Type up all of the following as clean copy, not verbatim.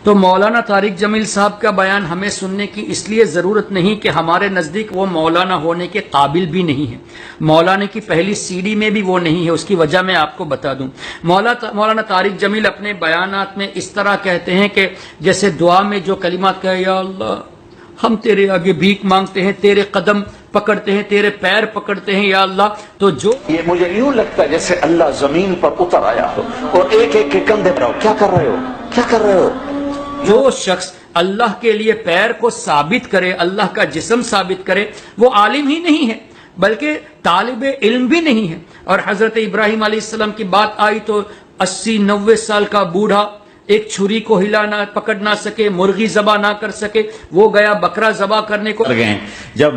تو مولانا طارق جمیل صاحب کا بیان ہمیں سننے کی اس لیے ضرورت نہیں کہ ہمارے نزدیک وہ مولانا ہونے کے قابل بھی نہیں ہے، مولانا کی پہلی سی ڈی میں بھی وہ نہیں ہے۔ اس کی وجہ میں آپ کو بتا دوں، مولانا طارق جمیل اپنے بیانات میں اس طرح کہتے ہیں کہ جیسے دعا میں جو کلمات کہے، یا اللہ ہم تیرے آگے بھیک مانگتے ہیں، تیرے قدم پکڑتے ہیں، تیرے پیر پکڑتے ہیں یا اللہ، تو جو یہ مجھے یوں لگتا ہے جیسے اللہ زمین پر اتر آیا ہو اور ایک ایک کے کندھے پر کیا کر رہے ہو، کیا کر رہے ہو۔ جو شخص اللہ کے لیے پیر کو ثابت کرے، اللہ کا جسم ثابت کرے، وہ عالم ہی نہیں ہے بلکہ طالب علم بھی نہیں ہے۔ اور حضرت ابراہیم علیہ السلام کی بات آئی تو 80-90 سال کا بوڑھا ایک چھری کو ہلا نہ پکڑ نہ سکے، مرغی ذبح نہ کر سکے، وہ گیا بکرا ذبح کرنے کو گئے، جب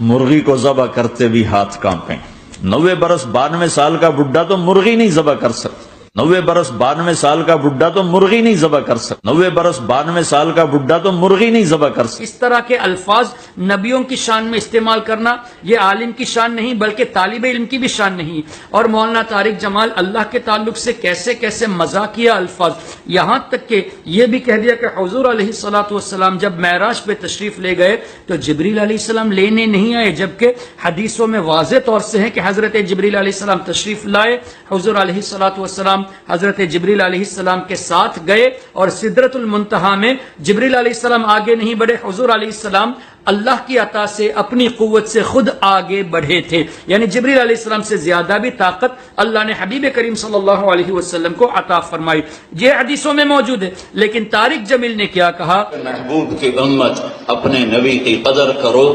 مرغی کو ذبح کرتے بھی ہاتھ کانپیں۔ 90 برس 92 سال کا بڈھا تو مرغی نہیں ذبح کر سکتا، 90 برس 92 سال کا بڈھا تو مرغی نہیں ذبح کر سکتا، 90 برس 92 سال کا بڈھا تو مرغی نہیں ذبح کر سکتا۔ اس طرح کے الفاظ نبیوں کی شان میں استعمال کرنا یہ عالم کی شان نہیں بلکہ طالب علم کی بھی شان نہیں۔ اور مولانا طارق جمال اللہ کے تعلق سے کیسے کیسے مذاقیہ الفاظ، یہاں تک کہ یہ بھی کہہ دیا کہ حضور علیہ الصلوۃ والسلام جب معراج پہ تشریف لے گئے تو جبریل علیہ السلام لینے نہیں آئے، جبکہ حدیثوں میں واضح طور سے ہے کہ حضرت جبریل علیہ السلام تشریف لائے، حضور علیہ الصلوۃ والسلام حضرت جبریل علیہ السلام کے ساتھ گئے اور سدرۃ المنتہا میں جبریل علیہ السلام آگے نہیں بڑھے، حضور علیہ السلام اللہ کی عطا سے اپنی قوت سے خود آگے بڑھے تھے، یعنی جبریل علیہ السلام سے زیادہ بھی طاقت اللہ نے حبیب کریم صلی اللہ علیہ وسلم کو عطا فرمائی۔ یہ حدیثوں میں موجود ہے، لیکن طارق جمیل نے کیا کہا، محبوب کی امت اپنے نبی کی قدر کرو،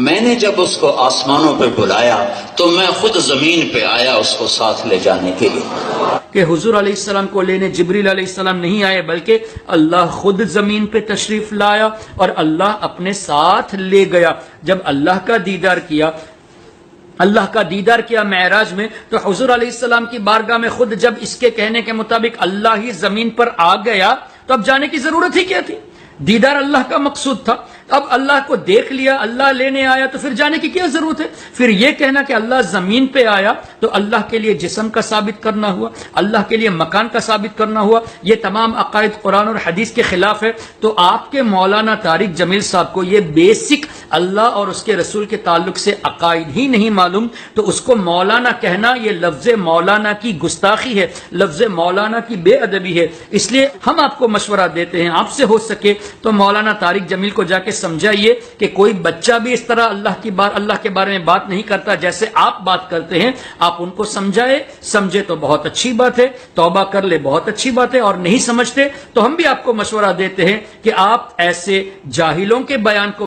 میں نے جب اس کو آسمانوں پہ بلایا تو میں خود زمین پہ آیا اس کو ساتھ لے جانے کے لیے۔ کہ حضور علیہ السلام کو لینے جبریل علیہ السلام نہیں آئے بلکہ اللہ خود زمین پہ تشریف لایا اور اللہ اپنے ساتھ لے گیا۔ جب اللہ کا دیدار کیا معراج میں تو حضور علیہ السلام کی بارگاہ میں خود جب اس کے کہنے کے مطابق اللہ ہی زمین پر آ گیا تو اب جانے کی ضرورت ہی کیا تھی؟ دیدار اللہ کا مقصود تھا، اب اللہ کو دیکھ لیا، اللہ لینے آیا تو پھر جانے کی کیا ضرورت ہے؟ پھر یہ کہنا کہ اللہ زمین پہ آیا تو اللہ کے لیے جسم کا ثابت کرنا ہوا، اللہ کے لیے مکان کا ثابت کرنا ہوا، یہ تمام عقائد قرآن اور حدیث کے خلاف ہے۔ تو آپ کے مولانا طارق جمیل صاحب کو یہ بیسک اللہ اور اس کے رسول کے تعلق سے عقائد ہی نہیں معلوم، تو اس کو مولانا کہنا یہ لفظ مولانا کی گستاخی ہے، لفظ مولانا کی بے ادبی ہے۔ اس لیے ہم آپ کو مشورہ دیتے ہیں، آپ سے ہو سکے تو مولانا طارق جمیل کو جا کے سمجھائیے کہ کوئی بچہ بھی اس طرح اللہ کے بارے میں بات نہیں کرتا جیسے آپ بات کرتے ہیں، آپ ان کو سمجھے تو بہت اچھی بات ہے، توبہ کر لے بہت اچھی بات ہے، اور نہیں سمجھتے تو ہم بھی آپ کو مشورہ دیتے ہیں کہ آپ ایسے جاہلوں کے بیان کو